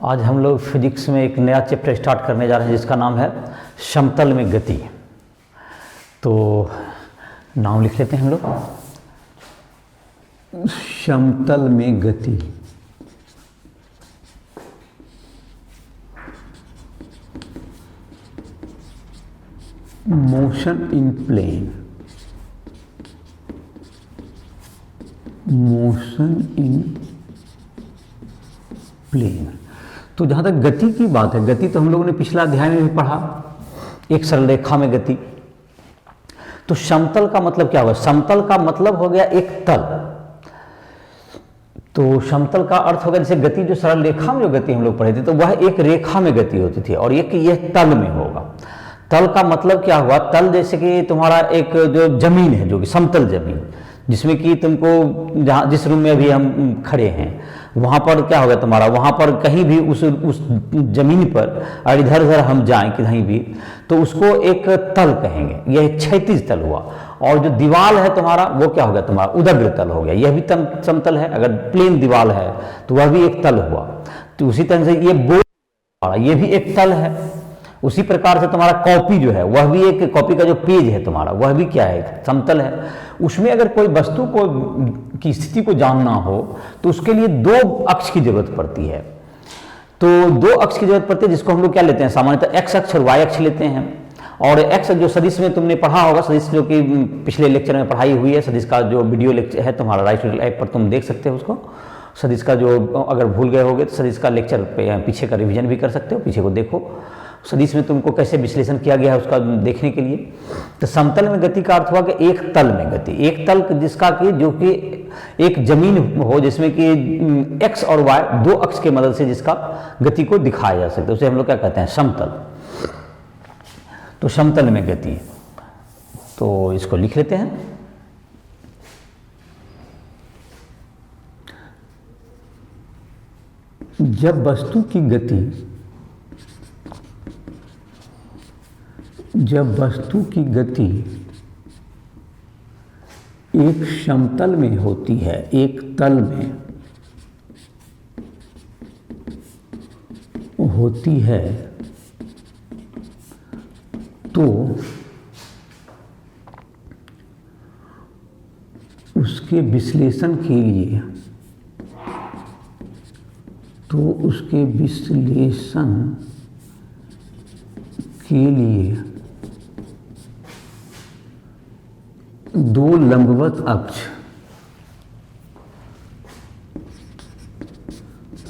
आज हम लोग फिजिक्स में एक नया चैप्टर स्टार्ट करने जा रहे हैं जिसका नाम है समतल में गति। तो नाम लिख लेते हैं हम लोग, समतल में गति। Motion in plane, motion in plane. तो जहाँ तक गति की बात है, गति तो हम लोगों ने पिछला अध्याय में भी पढ़ा, एक सरल रेखा में गति। तो समतल का मतलब क्या हुआ? समतल का मतलब हो गया एक तल। तो समतल का अर्थ हो गया जैसे गति, जो सरल रेखा में जो गति हम लोग पढ़े थे, तो वह एक रेखा में गति होती थी, और यह तल में होगा। तल का मतलब क्या हुआ? तल जैसे कि तुम्हारा एक जो जमीन है, जो कि समतल जमीन, जिसमें कि तुमको जहाँ जिस रूम में अभी हम खड़े हैं वहाँ पर क्या होगा तुम्हारा, वहाँ पर कहीं भी उस जमीन पर और इधर उधर हम जाएं कहीं भी, तो उसको एक तल कहेंगे। यह एक क्षैतिज तल हुआ। और जो दीवार है तुम्हारा, वो क्या हो गया तुम्हारा? उदग्र तल हो गया। यह भी समतल है। अगर प्लेन दीवार है तो वह भी एक तल हुआ। तो उसी तरह से ये बोर्ड, ये भी एक तल है। उसी प्रकार से तुम्हारा कॉपी जो है, वह भी एक, कॉपी का जो पेज है तुम्हारा, वह भी क्या है? समतल है। उसमें अगर कोई वस्तु को की स्थिति को जानना हो तो उसके लिए दो अक्ष की जरूरत पड़ती है। तो दो अक्ष की जरूरत पड़ती है, जिसको हम लोग क्या लेते हैं? सामान्यतः एक्स अक्ष और वाई अक्ष लेते हैं। और एक्स जो सदिश में तुमने पढ़ा होगा, सदिश जो कि पिछले लेक्चर में पढ़ाई हुई है, सदिश का जो वीडियो लेक्चर है तुम्हारा राइट ऐप पर, तुम देख सकते हो उसको। सदिश का जो अगर भूल गए होगे तो सदिश का लेक्चर पे पीछे का रिवीजन भी कर सकते हो, पीछे को देखो। सदिश में तुमको कैसे विश्लेषण किया गया है उसका देखने के लिए। तो समतल में गति का अर्थ हुआ कि एक तल में गति, एक तल जिसका कि जो कि एक जमीन हो, जिसमें कि एक्स और वाई दो अक्ष के मदद से जिसका गति को दिखाया जा सकता है, उसे हम लोग क्या कहते हैं? समतल। तो समतल में गति, तो इसको लिख लेते हैं। जब वस्तु की गति, जब वस्तु की गति एक समतल में होती है, एक तल में होती है, तो उसके विश्लेषण के लिए, तो उसके विश्लेषण के लिए दो लंबवत अक्ष,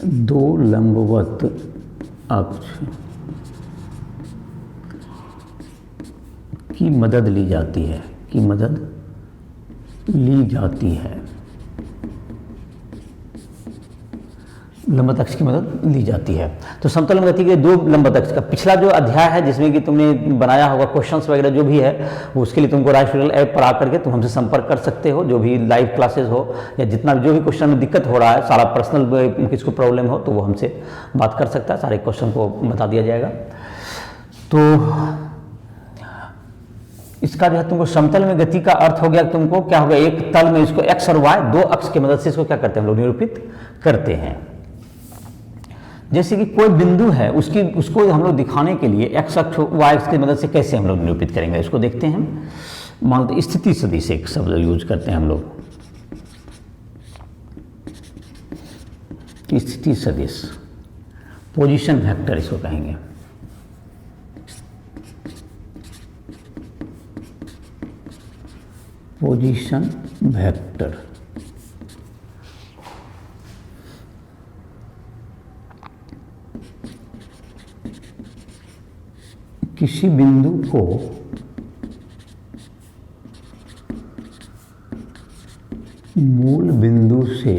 दो लंबवत अक्ष की मदद ली जाती है, की मदद ली जाती है, लंबवत अक्ष की मदद ली जाती है। तो समतल में गति के दो लंबवत अक्ष का पिछला जो अध्याय है, जिसमें कि तुमने बनाया होगा क्वेश्चंस वगैरह जो भी है, उसके लिए तुमको राइट ट्यूटोरियल ऐप पर आकर के तुम हमसे संपर्क कर सकते हो। जो भी लाइव क्लासेस हो या जितना जो भी क्वेश्चन में दिक्कत हो रहा है, सारा पर्सनल किसको प्रॉब्लम हो तो वो हमसे बात कर सकता है, सारे क्वेश्चन को बता दिया जाएगा। तो इसका जो है तुमको समतल में गति का अर्थ हो गया, तुमको क्या हो गया? एक तल में इसको एक्स और वाई दो अक्ष की मदद से इसको क्या करते हैं हम लोग? निरूपित करते हैं। जैसे कि कोई बिंदु है, उसको हम लोग दिखाने के लिए एक्स अक्ष वाई अक्ष की मदद से कैसे हम लोग निरूपित करेंगे, इसको देखते हैं हम। मानते स्थिति सदिश एक शब्द यूज करते हैं हम लोग, स्थिति सदिश, पोजीशन वेक्टर इसको कहेंगे। Position vector. किसी बिंदु को मूल बिंदु से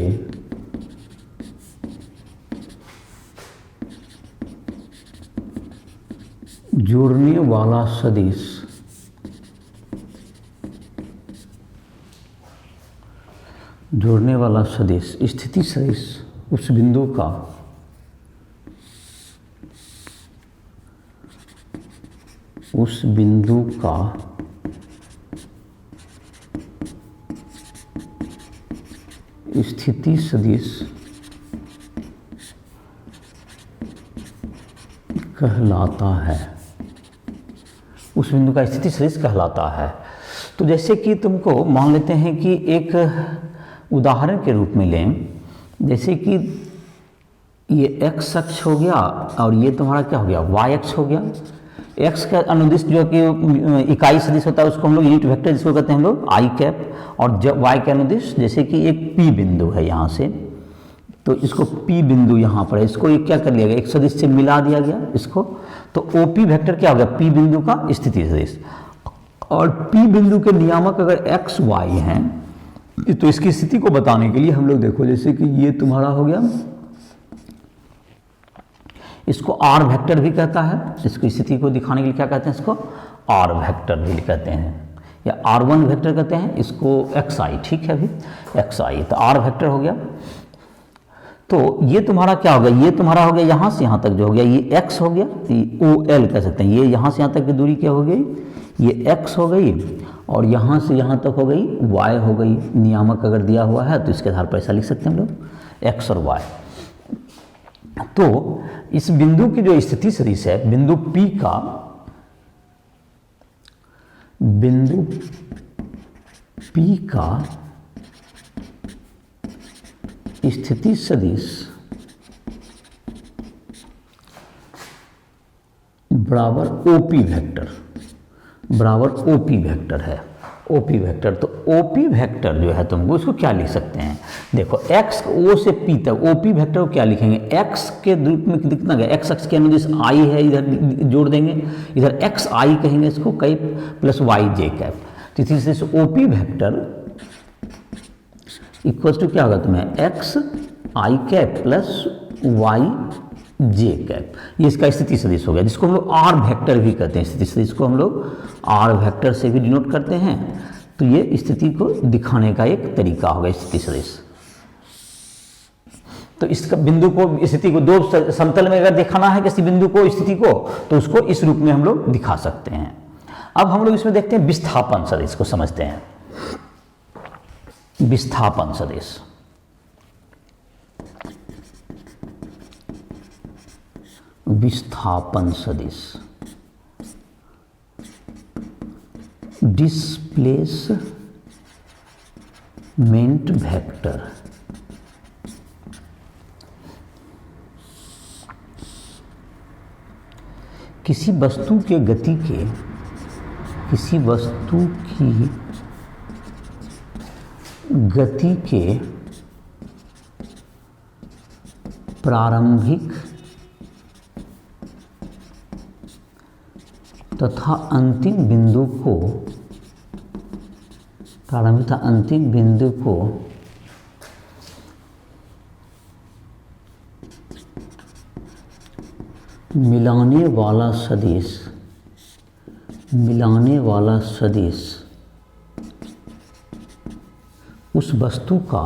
जोड़ने वाला सदिश स्थिति सदिश उस बिंदु का स्थिति सदिश कहलाता है, उस बिंदु का स्थिति सदिश कहलाता है। तो जैसे कि तुमको मान लेते हैं कि एक उदाहरण के रूप में लें, जैसे कि ये x अक्ष हो गया और ये तुम्हारा क्या हो गया y अक्ष हो गया। x का अनुदिश जो कि इकाई सदिश होता है उसको हम लोग यूनिट वेक्टर जिसको कहते हैं हम लोग i कैप, और y के अनुदिश जैसे कि एक p बिंदु है यहाँ से, तो इसको p बिंदु यहाँ पर है, इसको ये क्या कर लिया गया, एक सदिश से मिला दिया गया इसको, तो OP वेक्टर क्या हो गया, p बिंदु का स्थिति सदिश। और p बिंदु के नियामक अगर x y हैं तो इसकी स्थिति को बताने के लिए हम लोग देखो, जैसे कि ये तुम्हारा हो गया, इसको r वेक्टर भी कहता है, इसकी स्थिति को दिखाने के लिए क्या कहते हैं, इसको r वेक्टर भी कहते हैं या r1 वेक्टर कहते हैं, इसको xi, ठीक है अभी xi, तो r वेक्टर हो गया। तो ये तुम्हारा क्या हो गया, ये तुम्हारा हो गया यहाँ से यहाँ तक जो हो गया, ये x हो गया, OL कह सकते हैं, ये यहाँ से यहाँ तक की दूरी क्या हो गई, ये x हो गई, और यहाँ से यहाँ तक हो गई y हो गई। नियामक अगर दिया हुआ है तो इसके आधार पर ऐसा लिख सकते हैं हम लोग x और y। तो इस बिंदु की जो स्थिति सदिश है, बिंदु P का, बिंदु P का स्थिति सदिश बराबर OP वेक्टर, बराबर OP वेक्टर है, OP वेक्टर। तो OP वेक्टर जो है तुमको इसको क्या लिख सकते हैं, देखो x O से P तक OP वेक्टर को क्या लिखेंगे, x के रूप में कितना गया, x अक्ष के अनुदिश i है, इधर जोड़ देंगे, इधर x i कहेंगे इसको, cap plus y j cap. तो इसी से OP वेक्टर इक्वल टू क्या होगा तुम्हें, x i cap plus y j cap. ये इसका स्थिति सदिश हो गया, जिसको हम लोग r वेक्टर भी कहते हैं, स्थिति सदिश को हम लोग r वेक्टर से भी डिनोट करते हैं। तो ये स्थिति को दिखाने का एक तरीका होगा स्थिति सदिश। तो इसका बिंदु को, स्थिति को दो समतल में अगर दिखाना है किसी बिंदु को, स्थिति को, तो उसको इस रूप में हम लोग दिखा सकते हैं। अब हम लोग इसमें देखते हैं विस्थापन सदिश को समझते हैं। विस्थापन सदिश, विस्थापन सदिश, डिस्प्लेसमेंट वेक्टर, किसी वस्तु के गति के, किसी वस्तु की गति के प्रारंभिक तथा अंतिम बिंदु को, प्रारंभिक तथा अंतिम बिंदु को मिलाने वाला सदिश, मिलाने वाला सदिश उस वस्तु का,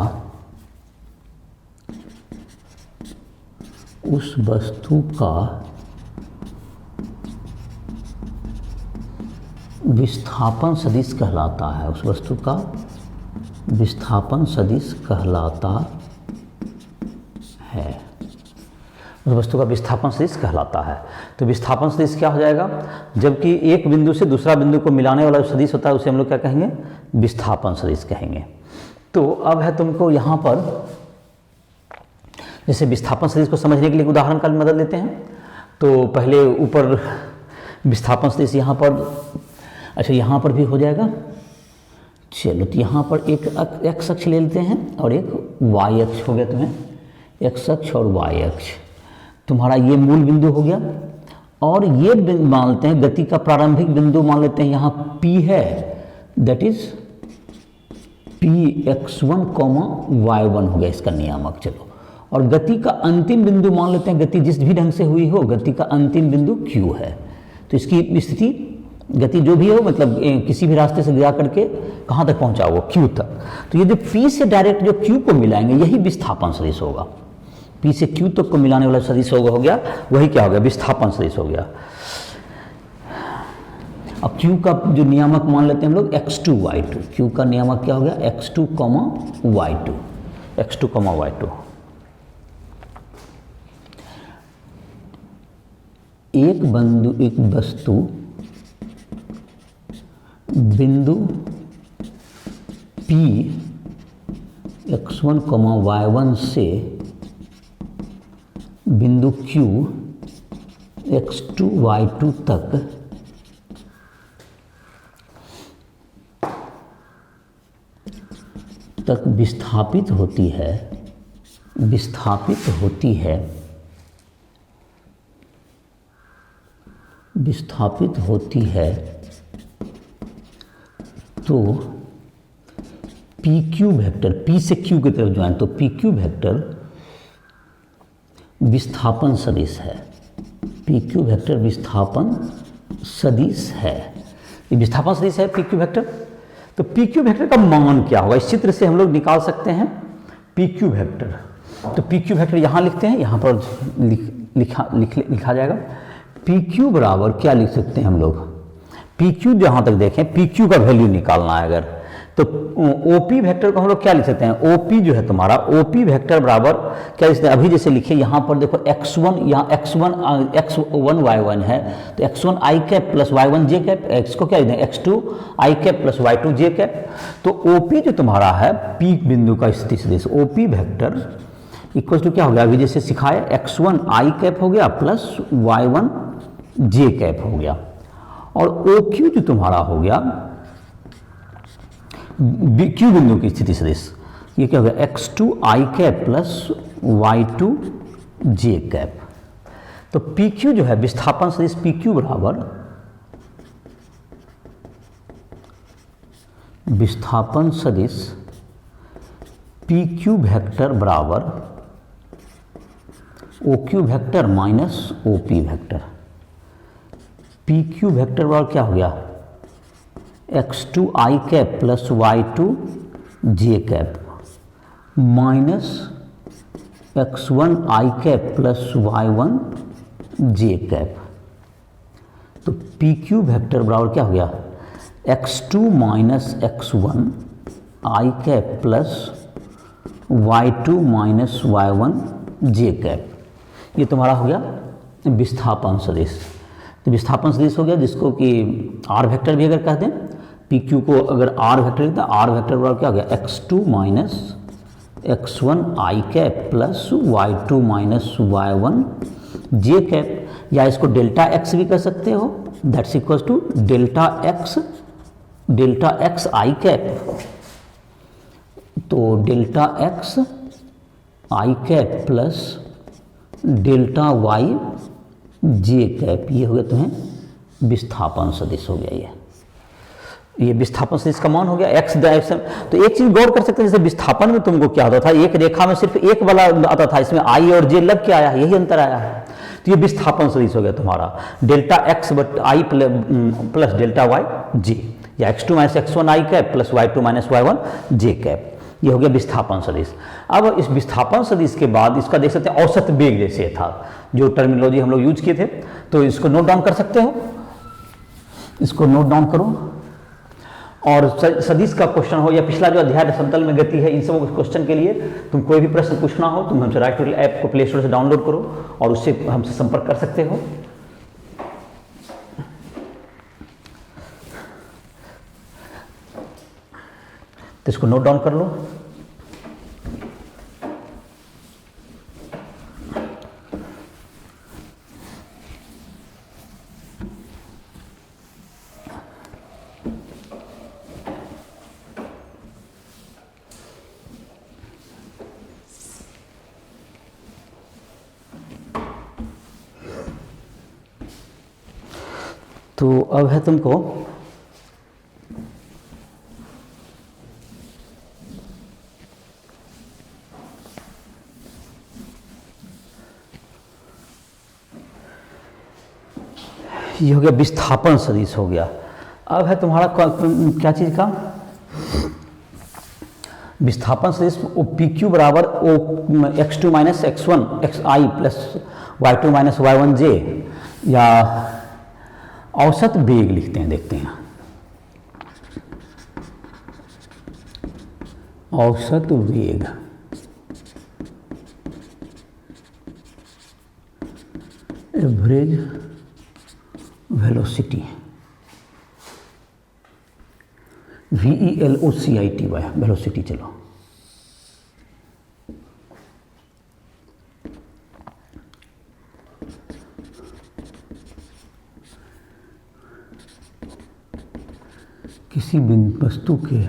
उस वस्तु का विस्थापन सदिश कहलाता है, उस वस्तु का विस्थापन सदिश कहलाता है, उस वस्तु का विस्थापन सदिश कहलाता है। तो विस्थापन सदिश क्या हो जाएगा, जबकि एक बिंदु से दूसरा बिंदु को मिलाने वाला जो सदिश होता है उसे हम लोग क्या कहेंगे, विस्थापन सदिश कहेंगे। तो अब है तुमको यहाँ पर, जैसे विस्थापन सदिश को समझने के लिए उदाहरण का मदद लेते हैं। तो पहले ऊपर विस्थापन सदिश यहाँ पर, अच्छा यहाँ पर भी हो जाएगा, चलो तो यहाँ पर एक x अक्ष ले लेते हैं और एक y अक्ष हो गया, तुम्हें x अक्ष और y अक्ष, तुम्हारा ये मूल बिंदु हो गया। और ये मान लेते हैं गति का प्रारंभिक बिंदु मान लेते हैं यहाँ P है, दैट इज Px1, y1 हो गया इसका नियामक। चलो, और गति का अंतिम बिंदु मान लेते हैं, गति जिस भी ढंग से हुई हो, गति का अंतिम बिंदु Q है। तो इसकी स्थिति, गति जो भी हो, मतलब किसी भी रास्ते से जा करके कहाँ तक पहुँचा वो Q तक। तो ये जो P से डायरेक्ट जो Q को मिलाएंगे यही विस्थापन सदिश होगा। P से Q तक को मिलाने वाला सदिश हो गया, वही क्या हो गया, विस्थापन सदिश हो गया। अब Q का जो नियामक मान लेते हैं हम लोग x2 y2, Q का नियामक क्या हो गया, x2, y2, x2, y2। एक वस्तु बिंदु P x1, y1 से बिंदु Q x2, y2 तक विस्थापित होती है तो PQ वेक्टर, P से Q की तरफ जाए तो PQ वेक्टर विस्थापन सदिश है। PQ वेक्टर विस्थापन सदिश है। ये विस्थापन सदिश है PQ वेक्टर। तो PQ वेक्टर का मान क्या होगा, इस चित्र से हम लोग निकाल सकते हैं PQ वेक्टर। तो PQ वेक्टर यहाँ लिखते हैं, यहाँ पर लिखा जाएगा। PQ बराबर क्या लिख सकते हैं हम लोग, PQ जहाँ तक देखें PQ का वैल्यू निकालना है अगर, तो OP वेक्टर को हम लोग क्या लिख सकते हैं, OP जो है तुम्हारा OP वेक्टर बराबर क्या लिखते हैं, अभी जैसे लिखे यहाँ पर देखो x1, यहाँ x1 y1 है तो x1 i cap plus y1 j cap, x को क्या लिखते हैं x2 i cap plus y2 j cap. तो OP जो तुम्हारा है P बिंदु का स्थिति सदिश OP वेक्टर इक्वल टू क्या हो गया, अभी जैसे सिखाए x1 i कैप हो गया प्लस y1 j कैप हो गया, और OQ जो तुम्हारा हो गया Q बिंदु की स्थिति सदिश, ये क्या हो गया x2 i cap plus y2 j cap. तो PQ जो है विस्थापन सदिश PQ बराबर विस्थापन सदिश PQ वेक्टर बराबर OQ vector minus OP vector. PQ vector बराबर क्या हो गया x2 i cap plus y2 j cap minus x1 i cap plus y1 j cap. तो PQ वेक्टर बराबर क्या हो गया x2 minus x1 i cap plus y2 minus y1 j cap. ये तुम्हारा हो गया विस्थापन सदिश। तो विस्थापन सदिश हो गया जिसको कि R वेक्टर भी अगर कहते हैं, PQ को अगर R वेक्टर लिखते हैं, R वेक्टर बराबर क्या हो गया x2 minus x1 i cap plus y2 minus y1 j cap, या इसको डेल्टा x भी कह सकते हो, that's equal to delta x i cap. तो delta x i cap plus delta y j cap, ये हो गया तुम्हें विस्थापन सदिश हो गया। ये विस्थापन सदिश का मान हो गया x डायरेक्शन। तो एक चीज गौर कर सकते हैं, जैसे विस्थापन में तुमको क्या होता था, एक रेखा में सिर्फ एक वाला आता था, इसमें i और j लग के आया है, यही अंतर आया है। तो ये विस्थापन सदिश हो गया तुम्हारा delta x but i plus delta y j, या x2 minus x1 i cap plus y2 minus y1 j cap. ये हो गया विस्थापन सदिश। अब इस विस्थापन सदिश के बाद इसका देख सकते हैं औसत वेग, जैसे था जो टर्मिनोलॉजी हम लोग यूज किए थे, तो इसको नोट डाउन कर सकते हो, इसको नोट डाउन करो। और सदिश का क्वेश्चन हो या पिछला जो अध्याय समतल में गति है, इन सब क्वेश्चन के लिए तुम कोई भी प्रश्न पूछना हो तुम हमसे राइट ट्यूटोरियल ऐप को प्ले स्टोर से डाउनलोड करो और उससे हमसे संपर्क कर सकते हो। तो इसको नोट डाउन कर लो। तो अब है तुमको ये हो गया विस्थापन सदिश हो गया। अब है तुम्हारा क्या चीज का विस्थापन सदिश PQ बराबर x2 minus x1 xi plus y2 minus y1 j, या औसत वेग लिखते हैं, देखते हैं औसत वेग एवरेज वेलोसिटी, VELOCITY, वेलोसिटी। चलो किसी वस्तु के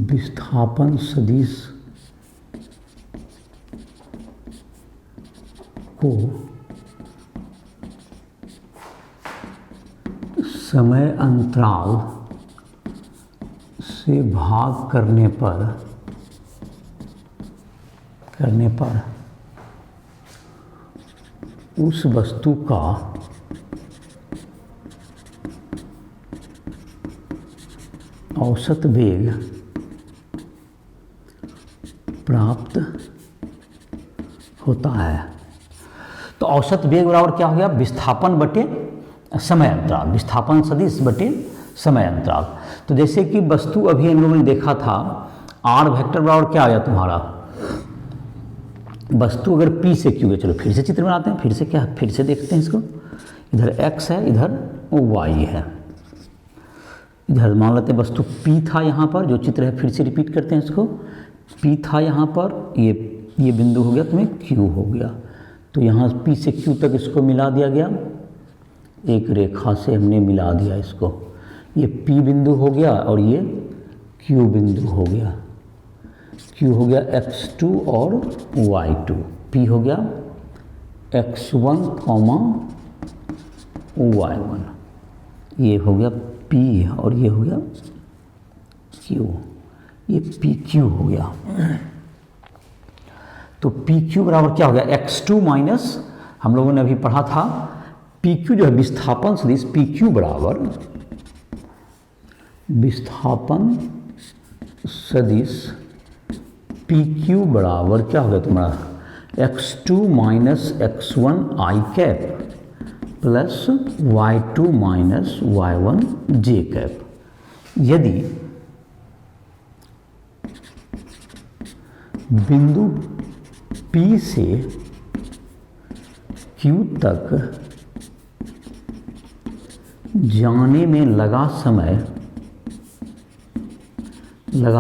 विस्थापन सदिश को समय अंतराल से भाग करने पर उस वस्तु का औसत वेग प्राप्त होता है। तो औसत वेग बराबर क्या हो गया? विस्थापन बटे समय अंतराल, विस्थापन सदिश बटे समय अंतराल। तो जैसे कि वस्तु अभी हम लोगों ने देखा था, आर वेक्टर बराबर क्या आया तुम्हारा? वस्तु अगर P से Q है, चलो फिर से चित्र बनाते हैं, फिर से देखते हैं इसको। इधर x है, इधर y है, इधर मान लेते हैं वस्तु P था यहाँ पर, जो चित्र है फिर से रिपीट करते हैं इसको। P था यहाँ पर, ये बिंदु हो गया, तुम्हें Q हो गया। तो यहाँ P से Q तक इसको मिला दिया गया, एक रेखा से हमने मिला दिया इसको। ये P बिंदु हो गया और ये Q बिंदु हो गया। Q हो गया x2 और y2, P हो गया x1, y1, ये हो गया P और ये हो गया Q, ये PQ हो गया। तो PQ बराबर क्या हो गया? x2 माइनस, हम लोगों ने अभी पढ़ा था PQ जो है विस्थापन सदिश, PQ बराबर विस्थापन सदिश PQ बराबर क्या हो गया तुम्हारा? x2 minus x1 i cap plus y2 minus y1 j cap. यदि बिंदु P से Q तक जाने में लगा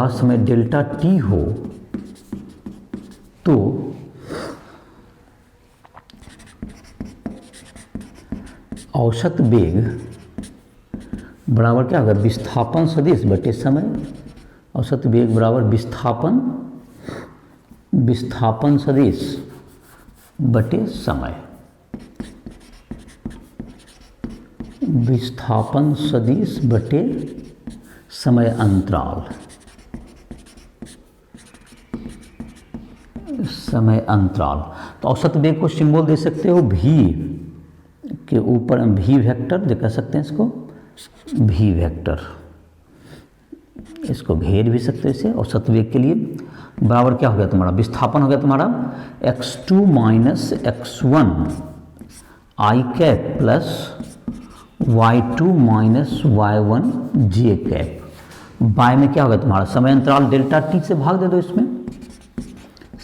समय डेल्टा t हो, तो औसत वेग बराबर क्या होगा? विस्थापन सदिश बटे समय। औसत वेग बराबर विस्थापन सदिश बटे समय। विस्थापन सदिश बटे समय अंतराल, समय अंतराल। तो औसत वेग को सिंबल दे सकते हो v के ऊपर, v वेक्टर जो कह सकते हैं इसको, v वेक्टर, इसको घेर भी सकते हैं इसे। औसत वेग के लिए बराबर क्या हो गया तुम्हारा? विस्थापन हो गया तुम्हारा x2 minus x1 i cap plus y2 minus y1 j cap. By में क्या होगा तुम्हारा? समय अंतराल डेल्टा t से भाग दे दो, इसमें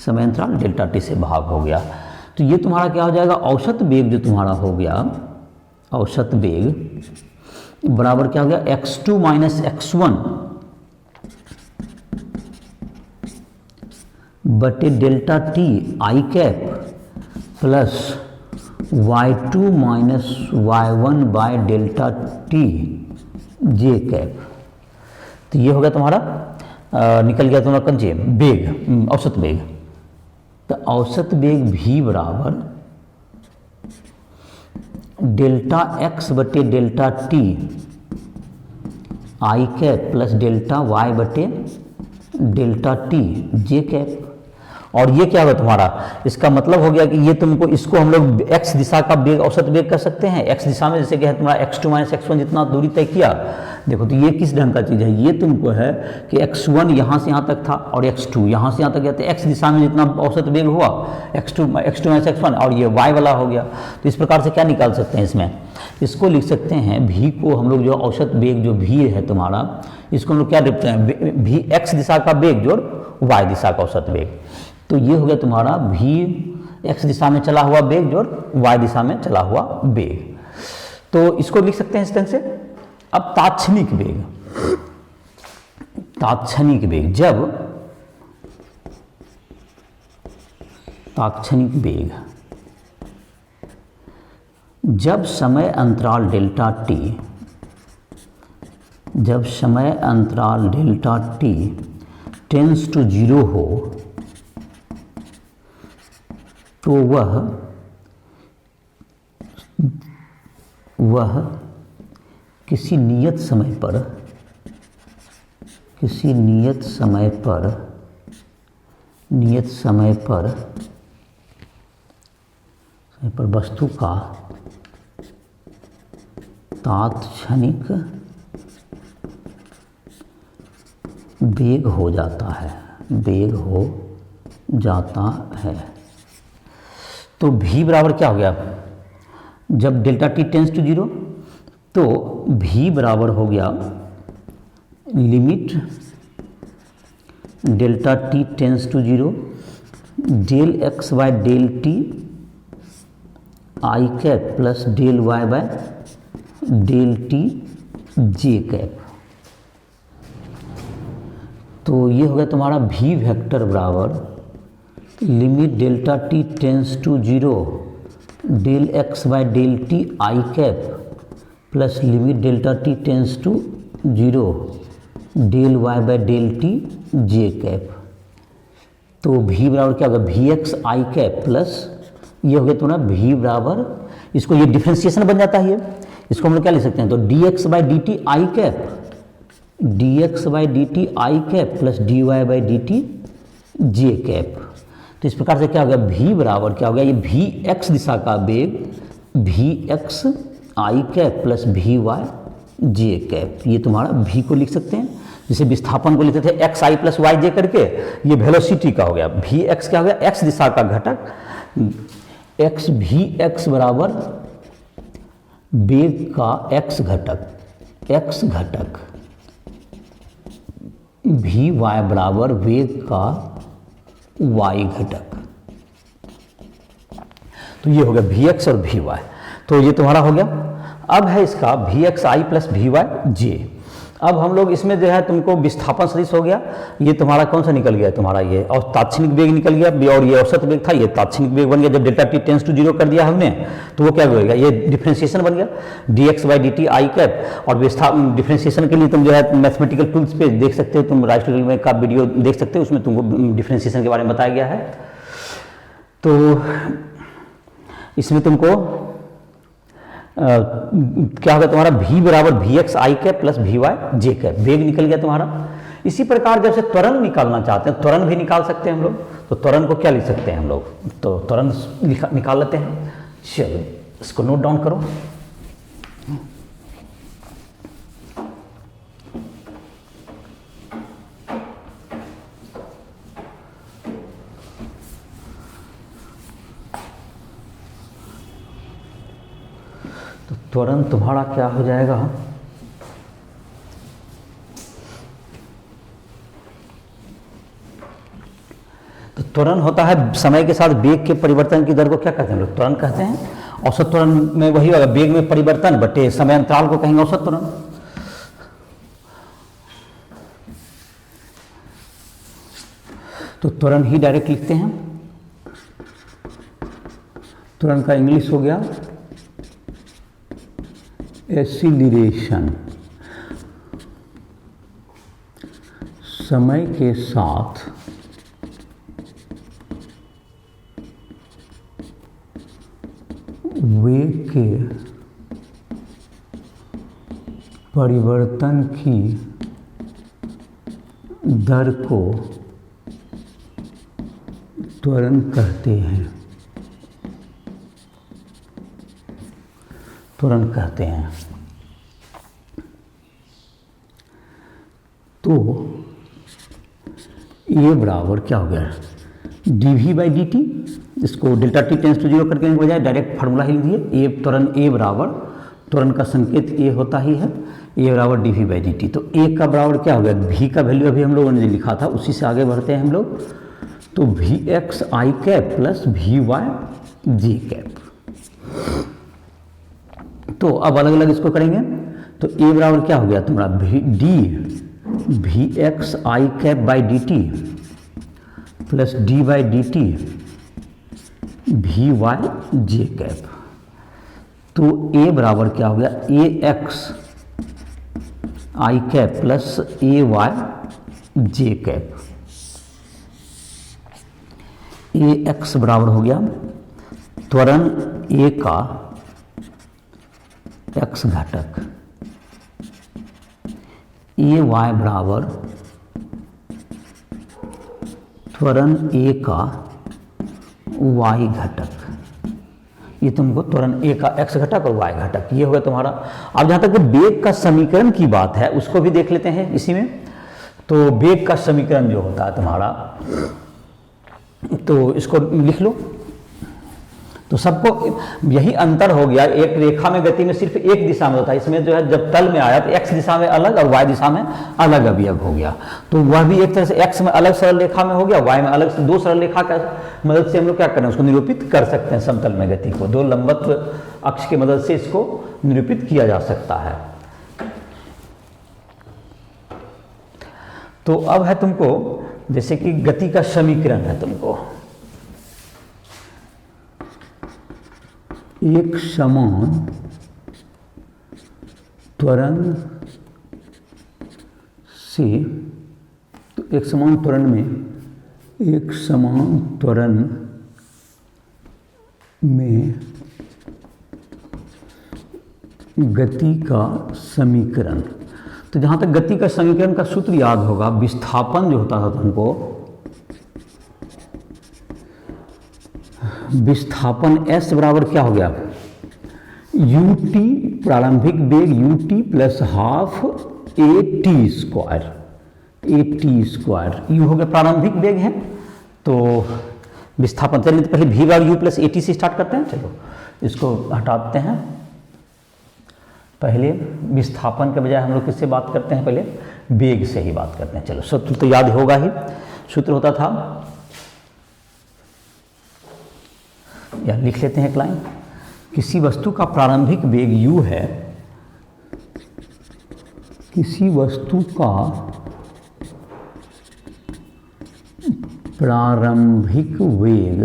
समय अंतराल डेल्टा t से भाग हो गया। तो ये तुम्हारा क्या हो जाएगा? औसत वेग जो तुम्हारा हो गया, औसत वेग बराबर क्या हो गया? x2 माइनस x1 बटे delta t i cap plus y2 minus y1 by delta t j cap. तो ये हो गया तुम्हारा निकल गया तुम्हारा कंचे वेग, औसत वेग। तो औसत वेग v बराबर डेल्टा x बटे delta t i cap plus delta y बटे डेल्टा t j कैप। और ये क्या होगा तुम्हारा? इसका मतलब हो गया कि ये तुमको, इसको हम लोग x दिशा का वेग, औसत वेग कर सकते हैं। x दिशा में जैसे कि है तुम्हारा x2 माइनस x1 जितना दूरी तय किया, देखो तो ये किस ढंग का चीज़ है? ये तुमको है कि x1 यहाँ से यहाँ तक था और x2 यहाँ से यहाँ तक गया, तो x दिशा में जितना औसत वेग हुआ x2 माइनस x1, और ये y वाला हो गया। तो इस प्रकार से क्या निकाल सकते हैं? इसमें इसको लिख सकते हैं v को हम लोग जो औसत वेग जो v है तुम्हारा, इसको हम लोग क्या लिखते हैं? v x दिशा का वेग जोड़ y दिशा का औसत वेग। तो ये हो गया तुम्हारा v x दिशा में चला हुआ वेग और y दिशा में चला हुआ वेग। तो इसको लिख सकते हैं इस तरह से। अब तात्क्षणिक वेग, तात्क्षणिक वेग, जब तात्क्षणिक वेग जब समय अंतराल डेल्टा t, जब समय अंतराल डेल्टा t टेंस टू 0 हो तो वह किसी नियत समय पर, किसी नियत समय पर, नियत समय पर वस्तु का तात्क्षणिक वेग हो जाता है, वेग हो जाता है। तो v बराबर क्या हो गया, जब डेल्टा t टेंस टू 0 तो v बराबर हो गया limit delta t tends to 0 del x by del t i cap plus del y by del t j cap. तो ये हो गया तुम्हारा v वेक्टर बराबर limit delta t tends to 0 del x by del t i cap plus limit delta t tends to 0 del y by del t j cap. तो v बराबर क्या होगा, vx आई कैप प्लस ये हो गया तुम्हारा v बराबर, इसको ये डिफ्रेंसिएशन बन जाता है ये, इसको हम लोग क्या लिख सकते हैं, तो dx by d T I cap, dx by d T I cap plus dy by d T J cap. तो इस प्रकार से क्या हो गया, v बराबर क्या हो गया, ये vx दिशा का वेग vx आई कैप प्लस vy जे कैप, ये तुम्हारा v को लिख सकते हैं, जिसे विस्थापन को लिखते थे एक्स आई प्लस वाई जे करके, ये वेलोसिटी का हो गया। वी एक्स क्या हो गया, एक्स दिशा का घटक, एक्स वी एक्स बराबर वेग का एक्स घटक, एक्स घटक, वी वाई बराबर वेग का वाई घटक। तो ये हो गया वी एक्स और वी वाई, तो ये तुम्हारा हो गया। अब है इसका v x i plus v y j. अब हम लोग इसमें जो है तुमको विस्थापन सदिश हो गया, ये तुम्हारा कौन सा निकल गया, तुम्हारा ये और तात्क्षणिक वेग निकल गया, और ये औसत वेग था, ये तात्क्षणिक वेग बन गया। जब डेल्टा टी टेंस टू 0 कर दिया हमने तो वो क्या होगा, ये डिफ्रेंसिएशन बन गया D x by d T I cap. और डिफ्रेंसिएशन के लिए तुम जो है मैथमेटिकल टूल्स पे देख सकते हो, तुम राइट में का वीडियो देख सकते हो, उसमें तुमको डिफ्रेंसिएशन के बारे में बताया गया है। तो इसमें तुमको क्या होगा, तुम्हारा v बराबर v x i cap plus v y j cap, वेग निकल गया तुम्हारा। इसी प्रकार जब से त्वरण निकालना चाहते हैं, त्वरण भी निकाल सकते हैं हम लोग। तो त्वरण को क्या लिख सकते हैं हम लोग, तो त्वरण निकाल लेते हैं। चलो इसको नोट डाउन करो। त्वरण तुम्हारा क्या हो जाएगा, तो त्वरण होता है समय के साथ वेग के परिवर्तन की दर को क्या कहते हैं लोग, त्वरण कहते हैं। औसत त्वरण में वही होगा, वेग में परिवर्तन बटे समय अंतराल को कहेंगे औसत त्वरण। तो त्वरण ही डायरेक्ट लिखते हैं। त्वरण का इंग्लिश हो गया एक्सीलरेशन। समय के साथ वेग के परिवर्तन की दर को त्वरण कहते हैं, त्वरण कहते हैं। तो ए बराबर क्या हो गया, d v by d t, इसको डेल्टा टी टेंस टू 0 करके बजाय डायरेक्ट फार्मूला ही लिख दिए। ए त्वरण, ए बराबर त्वरण का संकेत ए होता ही है, ए बराबर d v by d t. तो ए का बराबर क्या हो गया, वी का वैल्यू अभी हम लोगों ने लिखा था, उसी से आगे बढ़ते हैं हम लोग। तो v x i cap plus v y j cap. तो अब अलग अलग इसको करेंगे तो ए बराबर क्या हो गया तुम्हारा v x i cap by d t plus d by d t v y j cap. तो ए बराबर क्या हो गया a x i cap plus a y j cap. A x बराबर हो गया त्वरण ए का एक्स घटक, ए वाई बराबर त्वरण ए का वाई घटक। ये तुमको त्वरण ए का एक्स घटक और वाई घटक ये होगा तुम्हारा। अब जहाँ तक वेग का समीकरण की बात है उसको भी देख लेते हैं इसी में। तो वेग का समीकरण जो होता है तुम्हारा, तो इसको लिख लो। तो सबको यही अंतर हो गया, एक रेखा में गति में सिर्फ एक दिशा में होता है, इसमें जो है जब तल में आया तो एक्स दिशा में अलग और वाई दिशा में अलग अवयव हो गया। तो वह भी एक तरह से एक्स में अलग सरल रेखा में हो गया, वाई में अलग से दो सरल रेखा का मदद से हम लोग क्या करें उसको निरूपित कर सकते हैं। समतल में गति को दो लंबवत अक्ष की मदद से इसको निरूपित किया जा सकता है। तो अब है तुमको जैसे कि गति का समीकरण है तुमको एक समान त्वरण से, तो एक समान त्वरण में एक समान त्वरण में गति का समीकरण। तो जहाँ तक गति का समीकरण का सूत्र याद होगा, विस्थापन जो होता था तुमको, विस्थापन S बराबर क्या हो गया यू टी प्रारंभिक वेग U T plus half A T square, A T square you हो गया प्रारंभिक वेग है। तो विस्थापन चलिए तो पहले v bar u plus a t से स्टार्ट करते हैं। चलो इसको हटाते हैं, पहले विस्थापन के बजाय हम लोग किससे बात करते हैं, पहले वेग से ही बात करते हैं। चलो सूत्र तो याद होगा ही, सूत्र होता था, या लिख लेते हैं एक लाइन, किसी वस्तु का प्रारंभिक वेग u है, किसी वस्तु का प्रारंभिक वेग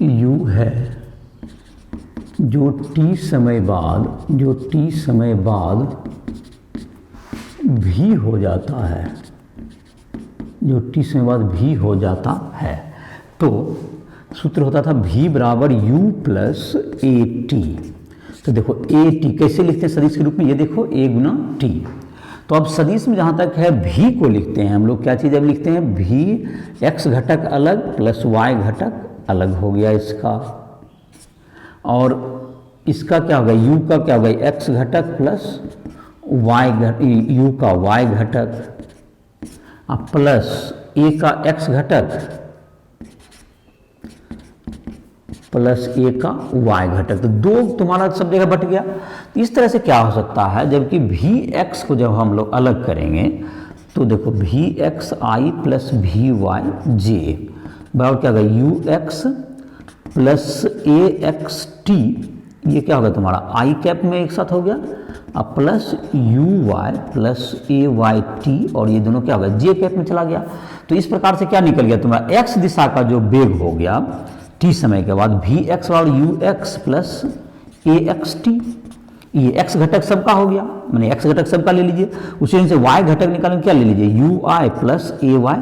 u है जो t समय बाद v हो जाता है, जो t समय बाद v हो जाता है। तो सूत्र होता था v बराबर u प्लस ए टी। तो देखो ए टी कैसे लिखते हैं सदिश के रूप में, ये देखो a गुना टी। तो अब सदिश में जहाँ तक है v को लिखते हैं हम लोग, क्या चीज़ अब लिखते हैं v x घटक अलग प्लस y घटक अलग हो गया इसका, और इसका क्या होगा u का क्या होगा x घटक प्लस y u का y घटक प्लस a का x घटक प्लस ए का y घटक। तो दो तुम्हारा सब जगह बट गया। तो इस तरह से क्या हो सकता है, जबकि वी एक्स को जब हम लोग अलग करेंगे तो देखो v x i plus v y j बराबर क्या होगा u x plus a x t, ये क्या होगा तुम्हारा आई कैप में एक साथ हो गया, अब plus u y plus a y t, और ये दोनों क्या होगा जे कैप में चला गया। तो इस प्रकार से क्या निकल गया तुम्हारा एक्स दिशा का जो वेग हो गया टी समय के बाद वी एक्स और you x plus a x t, ये एक्स घटक सबका हो गया, मैंने एक्स घटक सबका ले लीजिए, उसी तरह से वाई घटक निकालेंगे क्या ले लीजिए u i plus a y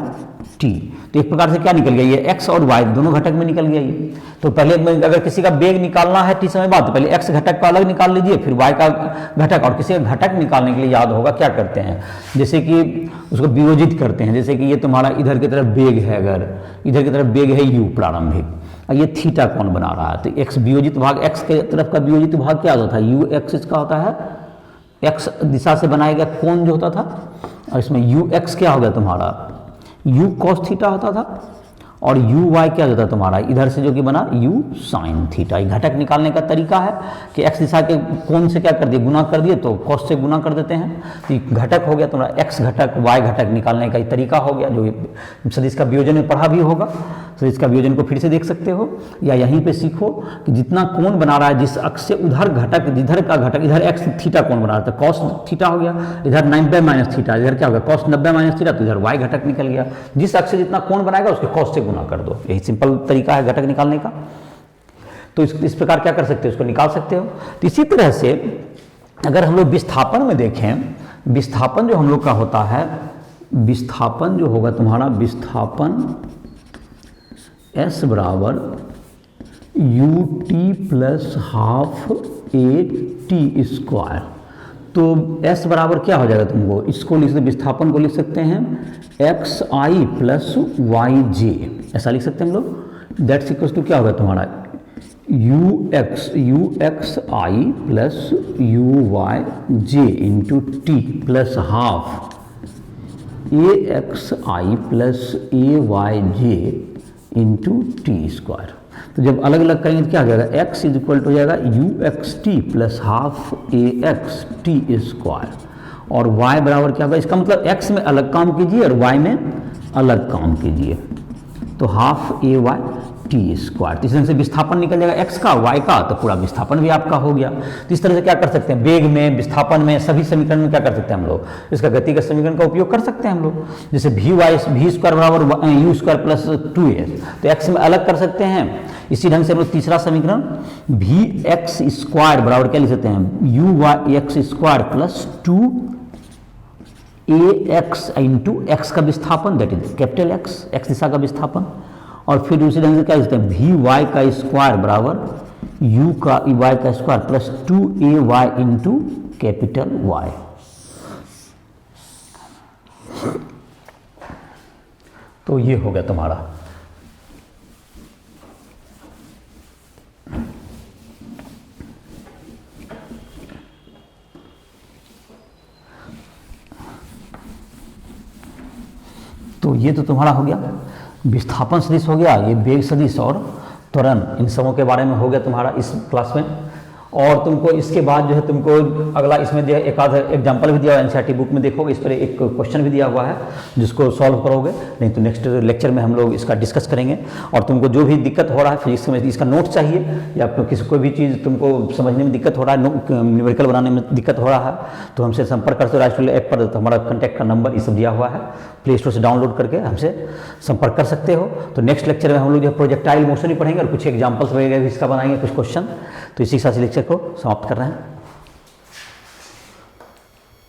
t. तो एक प्रकार से क्या निकल गया ये एक्स और वाई दोनों घटक में निकल गया ये। तो पहले अगर किसी का वेग निकालना है टी समय बाद तो पहले एक्स घटक का अलग निकाल लीजिए, फिर वाई का घटक, और किसी का घटक निकालने के लिए याद होगा क्या करते हैं, जैसे कि उसको वियोजित करते हैं। जैसे कि ये तुम्हारा इधर की तरफ वेग है, अगर इधर की तरफ वेग है यू प्रारंभिक, ये थीटा कौन बना रहा है, तो एक्स वियोजित भाग एक्स के तरफ का वियोजित भाग क्या होता था यू एक्स, इसका होता है एक्स दिशा से बनाया गया कोण जो होता था, और इसमें यू एक्स क्या हो गया तुम्हारा यू कॉस थीटा होता था, और यू वाई क्या होता है तुम्हारा, इधर से जो कि बना यू साइन थीटा। ये घटक निकालने का तरीका है कि एक्स दिशा के कोण से क्या कर दिए, गुना कर दिए, तो कॉस से गुना कर देते हैं, तो ये घटक हो गया तुम्हारा, एक्स घटक वाई घटक निकालने का ये तरीका हो गया, जो सदिश का वियोजन में पढ़ा भी होगा। सदिश का वियोजन को फिर से देख सकते हो, या यहीं पे सीखो कि जितना कोण बना रहा है जिस अक्ष से, उधर घटक, जिधर का घटक, इधर एक्स थीटा कोण बना रहा था, कॉस थीटा हो गया, इधर 90 माइनस थीटा, इधर क्या होगा कॉस 90 माइनस थीटा, तो इधर वाई घटक निकल गया। जिस अक्ष से जितना कोण बनाएगा उसके कॉस से गुना कर दो, यही सिंपल तरीका है घटक निकालने का। तो इस प्रकार क्या कर सकते हो, उसको निकाल सकते हो। तो इसी तरह से अगर हम लोग विस्थापन में देखें, विस्थापन जो हम लोग का होता है, विस्थापन जो होगा तुम्हारा, विस्थापन S बराबर U T plus half A T square. तो S बराबर क्या हो जाएगा तुमको, इसको लिख सकते, विस्थापन को लिख सकते हैं एक्स आई प्लस वाई जे, ऐसा लिख सकते हैं हम लोग। दैट्स इक्वल टू क्या होगा तुम्हारा u x i plus u y j into t plus half a x i plus a y j into t square. तो जब अलग अलग करेंगे तो क्या हो जाएगा, x इज इक्वल टू हो जाएगा you x T plus half a x T square, और y बराबर क्या होगा, इसका मतलब x में अलग काम कीजिए और y में अलग काम कीजिए, तो हाफ ए वाई टी स्क्वायर। तो इस तरह से विस्थापन निकल जाएगा x का, y का, तो पूरा विस्थापन भी आपका हो गया। तो इस तरह से क्या कर सकते हैं, वेग में, विस्थापन में, सभी समीकरण में क्या कर सकते हैं हम लोग, इसका गति का समीकरण का उपयोग कर सकते हैं हम लोग। जैसे वी स्क्वायर बराबर यू स्क्वायर प्लस 2a, तो x में अलग कर सकते हैं। इसी ढंग से हम लोग तीसरा समीकरण वी एक्स स्क्वायर बराबर क्या लिख सकते हैं, u y x square plus 2 a x into x का विस्थापन, that is capital x, x दिशा का विस्थापन। और फिर दूसरे ढंग से क्या लिखते हैं, वी वाई का स्क्वायर बराबर यू का वाई का square plus 2a y into capital y. तो ये हो गया तुम्हारा। तो ये तो तुम्हारा हो गया विस्थापन सदिश हो गया, ये वेग सदिश और त्वरण, इन सबों के बारे में हो गया तुम्हारा इस क्लास में। और तुमको इसके बाद जो है तुमको अगला इसमें दिया एक आधा एग्जाम्पल भी दिया, एनसीईआरटी बुक में देखोगे, इस पर एक क्वेश्चन भी दिया हुआ है जिसको सॉल्व करोगे, नहीं तो नेक्स्ट लेक्चर में हम लोग इसका डिस्कस करेंगे। और तुमको जो भी दिक्कत हो रहा है फिजिक्स में, इसका नोट चाहिए या किसी कोई भी चीज़ तुमको समझने में दिक्कत हो रहा है, न्यूमेरिकल बनाने में दिक्कत हो रहा है, तो हमसे संपर्क करते हो। राइटफुल ऐप पर तो हमारा कॉन्टैक्ट का नंबर ये सब दिया हुआ है, प्ले स्टोर से डाउनलोड करके हमसे संपर्क कर सकते हो। तो नेक्स्ट लेक्चर में हम लोग जो प्रोजेक्टाइल मोशन ही पढ़ेंगे और कुछ एग्जाम्पल्स वगैरह भी इसका बनाएंगे, कुछ क्वेश्चन। तो इसी के साथ लेक्चर को समाप्त कर रहे हैं।